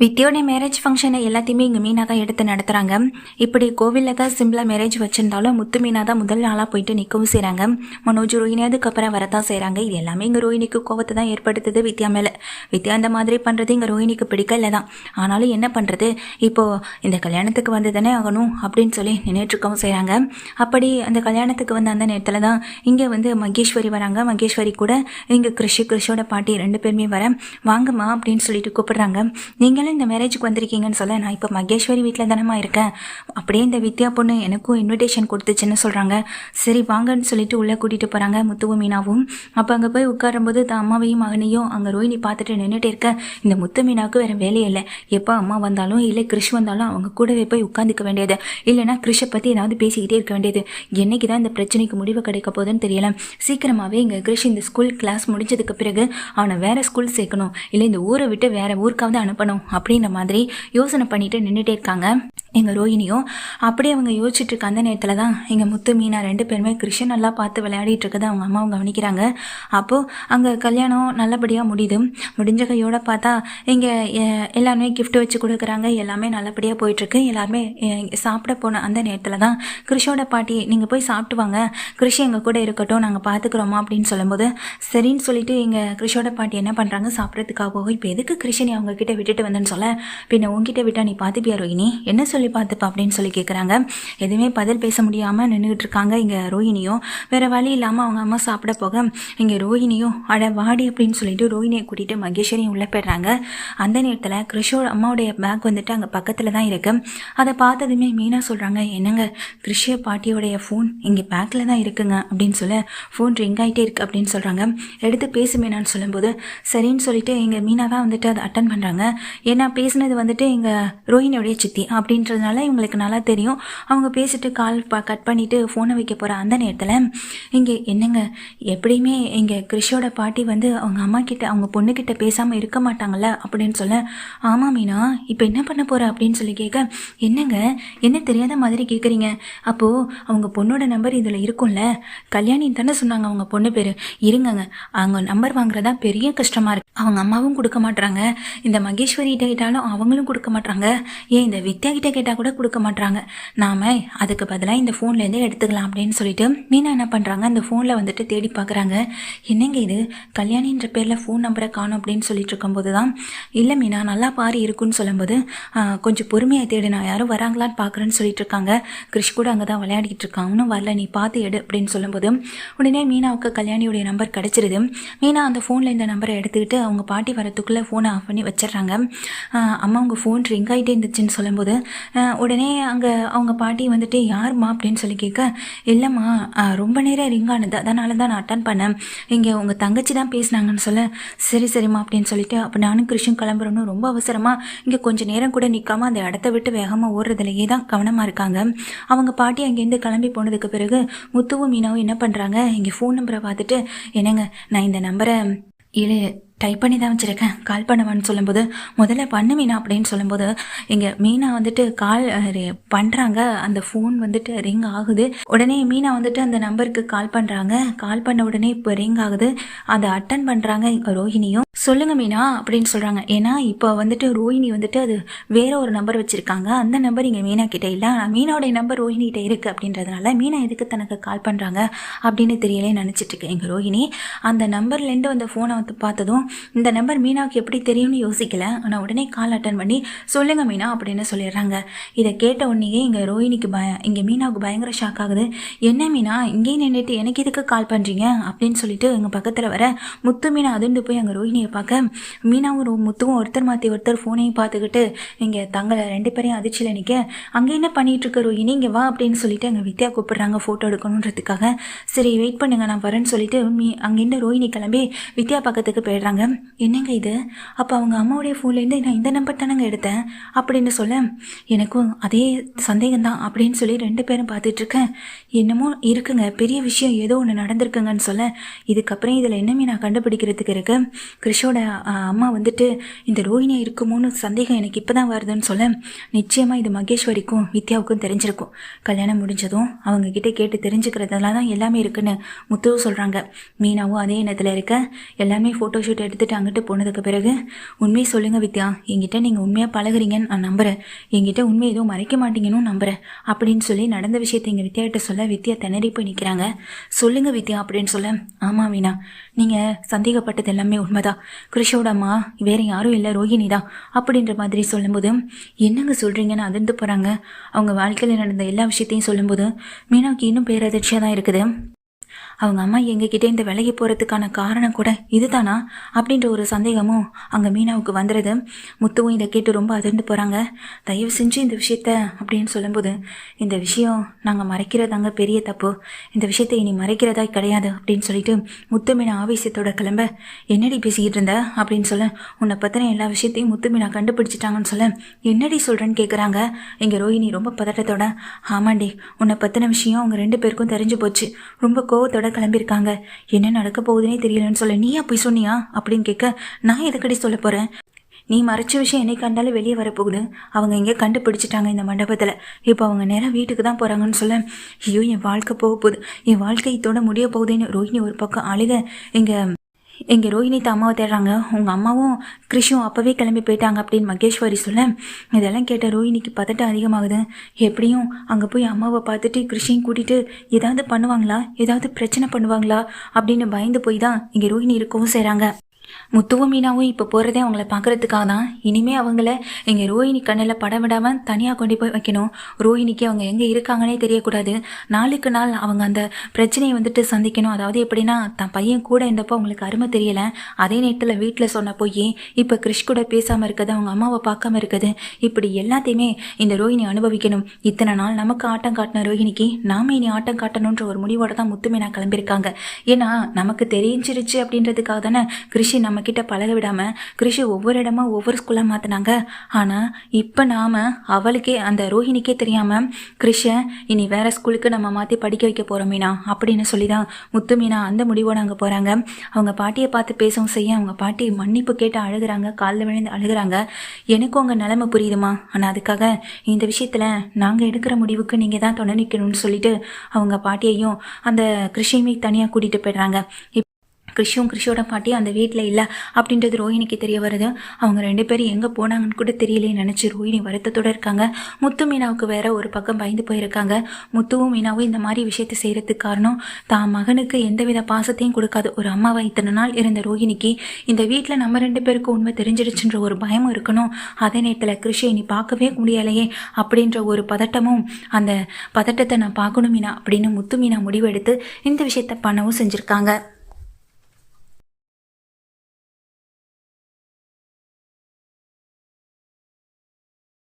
வித்யோடைய marriage ஃபங்க்ஷனை எல்லாத்தையுமே இங்கே மீனா தான் எடுத்து நடத்துகிறாங்க. இப்படி கோவிலில் தான் சிம்பிளாக மேரேஜ் வச்சுருந்தாலும் முத்து மீனா தான் முதல் நாளாக போயிட்டு நிற்கவும் செய்கிறாங்க. மனோஜ் ரோஹினி அதுக்கப்புறம் வரதான் செய்கிறாங்க. இது எல்லாமே இங்கே ரோஹினிக்கு கோவத்தை தான் ஏற்படுத்துது வித்யா மேலே. வித்யா அந்த மாதிரி பண்ணுறது இங்கே ரோஹினிக்கு பிடிக்கல தான். ஆனாலும் என்ன பண்ணுறது, இப்போது இந்த கல்யாணத்துக்கு வந்து தானே ஆகணும் அப்படின்னு சொல்லி நின்றுட்டுருக்கவும் செய்கிறாங்க. அப்படி அந்த கல்யாணத்துக்கு வந்து அந்த நேரத்தில் தான் இங்கே வந்து மகேஸ்வரி வராங்க. மகேஸ்வரி கூட இங்கே கிறிஷோட பாட்டி 2 பேருமே வர வாங்கம்மா அப்படின்னு சொல்லிட்டு கூப்பிடுறாங்க. நீங்கள் இந்த மேரேஜுக்கு வந்திருக்கீங்கன்னு சொல்ல, நான் இப்போ மகேஸ்வரி வீட்டில் தானமா இருக்கேன், அப்படியே இந்த வித்யா பொண்ணு எனக்கும் இன்விடேஷன் கொடுத்துச்சுன்னு சொல்கிறாங்க. சரி வாங்கன்னு சொல்லிட்டு உள்ளே கூட்டிகிட்டு போகிறாங்க முத்துவும் மீனாவும். அப்போ அங்கே போய் உட்காரும்போது தான் அம்மாவையும் மகனையும் அங்கே ரோஹினி பார்த்துட்டு நின்றுட்டே இருக்க. இந்த முத்து மீனாவுக்கு வேறு வேலையே இல்லை. எப்போ அம்மா வந்தாலும் இல்லை கிறிஷ் வந்தாலும் அவங்க கூடவே போய் உட்காந்துக்க வேண்டியது, இல்லைனா கிறிஷை பற்றி ஏதாவது பேசிக்கிட்டே இருக்க வேண்டியது. என்னைக்கு தான் இந்த பிரச்சனைக்கு முடிவு கிடைக்க போகுதுன்னு தெரியல. சீக்கிரமாகவே இங்கே கிறிஷ் இந்த ஸ்கூல் கிளாஸ் முடிஞ்சதுக்கு பிறகு அவனை வேறு ஸ்கூல் சேர்க்கணும், இல்லை இந்த ஊரை விட்டு வேறு ஊருக்காவது அனுப்பணும் அப்படின்ற மாதிரி யோசனை பண்ணிட்டு நின்றுட்டே இருக்காங்க எங்கள் ரோஹினியும். அப்படியே அவங்க யோசிச்சுட்டு இருக்க அந்த நேரத்தில் தான் எங்கள் முத்து மீனா 2 பேருமே கிருஷ்ணன் நல்லா பார்த்து விளையாடிட்டு இருக்கதை அவங்க அம்மாவும் கவனிக்கிறாங்க. அப்போது அங்கே கல்யாணம் நல்லபடியாக முடிஞ்ச கையோடு பார்த்தா இங்கே எல்லாருமே கிஃப்ட் வச்சு கொடுக்குறாங்க. எல்லாமே நல்லபடியாக போயிட்டுருக்கு. எல்லாருமே சாப்பிட போன அந்த நேரத்தில் தான் கிருஷோட பாட்டி நீங்கள் போய் சாப்பிட்டு வாங்க, கிருஷி எங்கள் கூட இருக்கட்டும், நாங்கள் பார்த்துக்குறோமா அப்படின்னு சொல்லும்போது சரின்னு சொல்லிட்டு எங்கள் கிருஷோட பாட்டி என்ன பண்ணுறாங்க, சாப்பிட்றதுக்காக இப்போ எதுக்கு கிருஷ்ணி அவங்க கிட்ட விட்டுட்டு வந்தேன்னு சொல்ல, பின்ன உங்ககிட்ட விட்டா நீ பார்த்துப்பியா ரோஹினி, என்ன சொல்லி பார்த்துப்பா அப்படின்னு சொல்லி கேட்குறாங்க. எதுவுமே பதில் பேச முடியாமல் நின்றுட்டு இருக்காங்க இங்கே ரோஹினியும். வேறு வழி இல்லாமல் அவங்க அம்மா சாப்பிட போக இங்கே ரோஹினியும் அட வாடி அப்படின்னு சொல்லிட்டு ரோஹினியை கூட்டிகிட்டு மகேஸ்வரியும் உள்ளே போயிடுறாங்க. அந்த நேரத்தில் கிருஷோட அம்மாவுடைய பேக் வந்துட்டு அங்கே பக்கத்தில் தான் இருக்குது. அதை பார்த்ததுமே மீனா சொல்கிறாங்க, என்னங்க கிருஷிய பாட்டியோடைய ஃபோன் இங்கே பேக்கில் தான் இருக்குங்க அப்படின்னு சொல்ல, ஃபோன் ரிங் ஆகிட்டே இருக்குது அப்படின்னு சொல்கிறாங்க. எடுத்து பேசு மீனான்னு சொல்லும்போது சரின்னு சொல்லிட்டு எங்கள் மீனா தான் வந்துட்டு அதை அட்டன் பண்ணுறாங்க. ஏன்னா பேசுனது வந்துட்டு எங்கள் ரோஹினியோடைய சித்தி அப்படின்றதுனால இவங்களுக்கு நல்லா தெரியும். அவங்க பேசிட்டு கால் கட் பண்ணிவிட்டு ஃபோனை வைக்க போகிற அந்த நேரத்தில் இங்கே என்னங்க எப்படியுமே எங்கள் கிறிஷோட பாட்டி வந்து அவங்க அம்மா கிட்ட அவங்க பொண்ணுக்கிட்ட பேசாமல் இருக்க மாட்டாங்கல்ல அப்படின்னு சொல்ல, ஆமாம் மீனா இப்போ என்ன பண்ண போகிற அப்படின்னு சொல்லி கேட்க, என்னங்க என்ன தெரியாத மாதிரி கேட்குறீங்க, அப்போது அவங்க பொண்ணோட நம்பர் இதில் இருக்கும்ல, கல்யாணின்னு தானே சொன்னாங்க அவங்க பொண்ணு பேர், இருங்கங்க அவங்க நம்பர் வாங்குறதா பெரிய கஷ்டமாக இருக்குது, அவங்க அம்மாவும் கொடுக்க மாட்றாங்க, இந்த மகேஸ்வரிகிட்ட கேட்டாலும் அவங்களும் கொடுக்க மாட்றாங்க, ஏன் இந்த வித்யா கிட்ட கேட்டால் கூட கொடுக்க மாட்றாங்க, நாம அதுக்கு பதிலாக இந்த ஃபோன்லேருந்தே எடுத்துக்கலாம் அப்படின்னு சொல்லிட்டு மீனா என்ன பண்ணுறாங்க, அந்த ஃபோனில் வந்துட்டு தேடி பார்க்குறாங்க. என்னங்க இது கல்யாணின்ற பேரில் ஃபோன் நம்பரை காணும் அப்படின்னு சொல்லிட்டு இருக்கும்போது தான், இல்லை மீனா நல்லா பாரி இருக்குன்னு சொல்லும்போது கொஞ்சம் பொறுமையாக தேடு, நான் யாரும் வராங்களான்னு பார்க்குறேன்னு சொல்லிட்டு இருக்காங்க. கிறிஷ் கூட அங்கே தான் விளையாடிட்டு இருக்காங்க, இன்னும் வரல, நீ பார்த்து எடு அப்படின்னு சொல்லும்போது உடனே மீனாவுக்கு கல்யாணியுடைய நம்பர் கிடச்சிருது. மீனா அந்த ஃபோனில் இந்த நம்பரை எடுத்துக்கிட்டு அவங்க பாட்டி வரத்துக்குள்ளே ஃபோனை ஆஃப் பண்ணி வச்சிடுறாங்க. அம்மா உங்கள் ஃபோன் ரிங் ஆகிட்டே இருந்துச்சுன்னு சொல்லும்போது உடனே அங்கே அவங்க பாட்டி வந்துட்டு யாருமா அப்படின்னு சொல்லி கேட்க, இல்லைம்மா ரொம்ப நேரம் ரிங் ஆனது, அதனால தான் நான் அட்டன் பண்ணேன், இங்கே உங்கள் தங்கச்சி தான் பேசினாங்கன்னு சொல்ல, சரிம்மா அப்படின்னு சொல்லிட்டு அப்போ நானும் கிருஷ்ணன் கிளம்புறோன்னு ரொம்ப அவசரமாக இங்கே கொஞ்சம் நேரம் கூட நிற்காம அந்த இடத்த விட்டு வேகமாக ஓடுறதுலையே தான் கவனமாக இருக்காங்க. அவங்க பாட்டி அங்கேருந்து கிளம்பி போனதுக்கு பிறகு முத்துவும் மீனாவும் என்ன பண்ணுறாங்க, இங்கே ஃபோன் நம்பரை பார்த்துட்டு, என்னங்க நான் இந்த நம்பரை டைப் பண்ணி தான் வச்சுருக்கேன், கால் பண்ணுவான்னு சொல்லும்போது முதல்ல பண்ணு மீனா அப்படின்னு சொல்லும்போது இங்கே மீனா வந்துட்டு கால் பண்ணுறாங்க. அந்த ஃபோன் வந்துட்டு ரிங் ஆகுது. உடனே மீனா வந்துட்டு அந்த நம்பருக்கு கால் பண்ணுறாங்க. கால் பண்ண உடனே இப்போ ரிங் ஆகுது. அதை அட்டன் பண்ணுறாங்க ரோஹினியும். சொல்லுங்கள் மீனா அப்படின்னு சொல்கிறாங்க. ஏன்னா இப்போ வந்துட்டு ரோஹினி வந்துட்டு அது வேற ஒரு நம்பர் வச்சுருக்காங்க, அந்த நம்பர் இங்கே மீனா கிட்டே இல்லை, மீனாவுடைய நம்பர் ரோஹினிகிட்ட இருக்குது அப்படின்றதுனால மீனா எதுக்கு தனக்கு கால் பண்ணுறாங்க அப்படின்னு தெரியலே நினச்சிட்ருக்கு எங்கள் ரோஹினி. அந்த நம்பர்லேருந்து அந்த ஃபோனை வந்து பார்த்ததும் இந்த நம்பர் மீனாவுக்கு எப்படி தெரியும்னு யோசிக்கல. ஆனால் உடனே கால் அட்டன் பண்ணி சொல்லுங்கள் மீனா அப்படின்னு சொல்லிடுறாங்க. இதை கேட்ட உடனேயே இங்கே ரோஹினிக்கு இங்கே மீனாவுக்கு பயங்கர ஷாக் ஆகுது. என்ன மீனா இங்கேயே நின்றுட்டு எனக்கு எதுக்கு கால் பண்ணுறீங்க அப்படின்னு சொல்லிட்டு எங்கள் பக்கத்தில் வர முத்து மீனா அதிர்ந்து போய் அங்கே ரோஹினியை பார்க்க, மீனாவும் முத்துவும் ஒருத்தர் மாற்றி ஒருத்தர் ஃபோனையும் பார்த்துக்கிட்டு இங்கே தங்களை 2 பேரையும் அதிர்ச்சியில் நிற்க, அங்கே என்ன பண்ணிகிட்டு இருக்க ரோஹினி இங்கே வா அப்படின்னு சொல்லிட்டு அங்கே வித்யா கூப்பிட்றாங்க ஃபோட்டோ எடுக்கணுன்றதுக்காக. சரி வெயிட் பண்ணுங்க நான் வரேன்னு சொல்லிட்டு அங்கேருந்து ரோஹினி கிளம்பி வித்யா பக்கத்துக்கு போயிடுறாங்க. என்னங்க இது, அப்போ அவங்க அம்மாவுடைய ஃபோன்லேருந்து நான் இந்த நம்பர் தானங்க எடுத்தேன் அப்படின்னு சொல்ல, எனக்கும் அதே சந்தேகம்தான் அப்படின்னு சொல்லி 2 பேரும் பார்த்துட்ருக்கேன். என்னமோ இருக்குங்க, பெரிய விஷயம் ஏதோ ஒன்று நடந்திருக்குங்கன்னு சொல்ல, இதுக்கப்புறம் இதில் என்னமே நான் கண்டுபிடிக்கிறதுக்கு இருக்கு, கிறிஷோட அம்மா வந்துட்டு இந்த ரோஹினியா இருக்குமோன்னு சந்தேகம் எனக்கு இப்போ தான் வருதுன்னு சொல்ல, நிச்சயமாக இது மகேஸ்வரிக்கும் வித்யாவுக்கும் தெரிஞ்சிருக்கும், கல்யாணம் முடிஞ்சதும் அவங்கக்கிட்ட கேட்டு தெரிஞ்சுக்கிறதுல தான் எல்லாமே இருக்குன்னு முத்துவும் சொல்கிறாங்க. மீனாவும் அதே எண்ணத்தில் இருக்க, எல்லாமே ஃபோட்டோஷூட் எடுத்துகிட்டு அங்கிட்டு போனதுக்கு பிறகு உண்மையை சொல்லுங்கள் வித்யா, என்கிட்ட நீங்கள் உண்மையாக பழகுறீங்கன்னு நான் நம்புகிறேன், என்கிட்ட உண்மை எதுவும் மறைக்க மாட்டீங்கன்னு நம்புகிறேன் அப்படின்னு சொல்லி நடந்த விஷயத்தை எங்கள் வித்யாகிட்ட சொல்ல வித்யா திணறி போய் நிற்கிறாங்க. சொல்லுங்கள் வித்யா அப்படின்னு சொல்ல, ஆமாம் வீணா, நீங்கள் சந்தேகப்பட்டது எல்லாமே உண்மைதான், கிருஷோட அம்மா வேறு யாரும் இல்லை ரோஹிணி தான் அப்படின்ற மாதிரி சொல்லும்போது என்னங்க சொல்கிறீங்கன்னு அதிர்ந்து போகிறாங்க. அவங்க வாழ்க்கையில் நடந்த எல்லா விஷயத்தையும் சொல்லும்போது மீனாவுக்கு இன்னும் பேரதிர்ச்சியாக தான் இருக்குது. அவங்க அம்மா எங்ககிட்ட இந்த விலகி போகிறதுக்கான காரணம் கூட இதுதானா அப்படின்ற ஒரு சந்தேகமும் அங்கே மீனாவுக்கு வந்துடுது. முத்துவும் இதை கேட்டு ரொம்ப அதிர்ந்து போகிறாங்க. தயவு செஞ்சு இந்த விஷயத்த அப்படின்னு சொல்லும்போது, இந்த விஷயம் நாங்கள் மறைக்கிறதாங்க பெரிய தப்பு, இந்த விஷயத்தை இனி மறைக்கிறதா கிடையாது அப்படின்னு சொல்லிட்டு முத்து மீனா ஆவேசத்தோட கிளம்ப, என்னடி பேசிக்கிட்டு இருந்த அப்படின்னு சொல்ல, உன்னை பற்றின எல்லா விஷயத்தையும் முத்து மீனா கண்டுபிடிச்சிட்டாங்கன்னு சொல்ல, என்னடி சொல்கிறேன்னு கேட்குறாங்க. இங்கே ரோஹிணி ரொம்ப பதட்டத்தோட, ஆமாண்டி, உன்னை பற்றின விஷயம் அவங்க 2 பேருக்கும் தெரிஞ்சு போச்சு, ரொம்ப கோவத்தோட கிளம்பியிருக்காங்க, என்ன நடக்க போகுதுன்னே தெரியலன்னு சொல்ல, நீயா போய் சொன்னியா அப்படின்னு கேட்க, நான் எதுக்கடி சொல்ல போகிறேன், நீ மறைச்ச விஷயம் என்னை கண்டாலும் வெளியே வரப்போகுது, அவங்க இங்கே கண்டுபிடிச்சிட்டாங்க இந்த மண்டபத்தில், இப்போ அவங்க நேரம் வீட்டுக்கு தான் போகிறாங்கன்னு சொல்ல, ஐயோ என் வாழ்க்கை போக போகுது, என் வாழ்க்கை இதோட முடிய போகுதுன்னு ரோஹிணி ஒரு பக்கம் அழுக. எங்கள் ரோஹிணி அம்மாவை தேடுறாங்க, உங்கள் அம்மாவும் கிருஷும் அப்போவே கிளம்பி போயிட்டாங்க அப்படின்னு மகேஸ்வரி சொல்ல, இதெல்லாம் கேட்ட ரோஹிணிக்கு பதட்டம் அதிகமாகுது. எப்படியும் அங்கே போய் அம்மாவை பார்த்துட்டு கிருஷையும் கூட்டிகிட்டு ஏதாவது பண்ணுவாங்களா, ஏதாவது பிரச்சனை பண்ணுவாங்களா அப்படின்னு பயந்து போய் தான் இங்கே ரோஹிணி இருக்கவும் செய்கிறாங்க. முத்துவும் மீனாவும் இப்போ போகிறதே அவங்கள பார்க்குறதுக்காக தான். இனிமேல் அவங்கள எங்கள் ரோஹிணி கண்ணில் படம் விடாமல் தனியாக கொண்டு போய் வைக்கணும். ரோஹிணிக்கு அவங்க எங்கே இருக்காங்கன்னே தெரியக்கூடாது. நாளுக்கு நாள் அவங்க அந்த பிரச்சனையை வந்துட்டு சந்திக்கணும். அதாவது எப்படின்னா, தன் பையன் கூட இருந்தப்போ அவங்களுக்கு அருமை தெரியலை, அதே நேரத்தில் வீட்டில் சொன்ன போய் இப்போ கிறிஷ் கூட பேசாமல் இருக்குது, அவங்க அம்மாவை பார்க்காம இருக்குது, இப்படி எல்லாத்தையுமே இந்த ரோஹிணி அனுபவிக்கணும். இத்தனை நாள் நமக்கு ஆட்டம் காட்டின ரோஹிணிக்கு நாம இனி ஆட்டம் காட்டணுன்ற ஒரு முடிவோட தான் முத்து மீனா கிளம்பியிருக்காங்க. ஏன்னா நமக்கு தெரிஞ்சிருச்சு அப்படின்றதுக்காக தானே கிறிஷ் நம்ம கிட்ட பழக விடாம கிருஷி ஒவ்வொரு இடமா ஒவ்வொரு ஸ்கூலா மாத்தினாங்க. ஆனா இப்ப நாம அவளுக்கே அந்த ரோஹிணிக்கே தெரியாம கிருஷ இனி வேற ஸ்கூலுக்கு நம்ம மாத்தி படிக்க வைக்க போறோம் மீனா அப்படின்னு சொல்லிதான் முத்து மீனா அந்த முடிவோட அங்க போறாங்க. அவங்க பாட்டியை பார்த்து பேசவும் செய்ய அவங்க பாட்டி மன்னிப்பு கேட்டு அழுகுறாங்க, காலில் விழுந்து அழுகுறாங்க. எனக்கும் உங்க நிலைமை புரியுதுமா, ஆனா அதுக்காக இந்த விஷயத்துல நாங்க எடுக்கிற முடிவுக்கு நீங்க தான் துணை நிற்கணும்னு சொல்லிட்டு அவங்க பாட்டியையும் அந்த கிருஷியுமே தனியா கூட்டிட்டு போயிடுறாங்க. கிருஷியோட பாட்டி அந்த வீட்டில் இல்லை அப்படின்றது ரோஹிணிக்கு தெரிய வருது. அவங்க 2 பேரும் எங்கே போனாங்கன்னு கூட தெரியலையே நினச்சி ரோஹிணி வருத்தத்தோடு இருக்காங்க. முத்து மீனாவுக்கு வேற ஒரு பக்கம் பயந்து போயிருக்காங்க. முத்துவும் மீனாவும் இந்த மாதிரி விஷயத்தை செய்கிறதுக்கு காரணம், தான் மகனுக்கு எந்தவித பாசத்தையும் கொடுக்காது ஒரு அம்மாவை இத்தனை நாள் இருந்த ரோஹிணிக்கு இந்த வீட்டில் நம்ம 2 பேருக்கும் உண்மை தெரிஞ்சிடுச்சுன்ற ஒரு பயமும் இருக்கணும். அதே நேரத்தில் கிருஷியை நீ பார்க்கவே முடியலையே அப்படின்ற ஒரு பதட்டமும், அந்த பதட்டத்தை நான் பார்க்கணும் மீனா அப்படின்னு முத்து மீனா முடிவெடுத்து இந்த விஷயத்தை பண்ணவும் செஞ்சுருக்காங்க.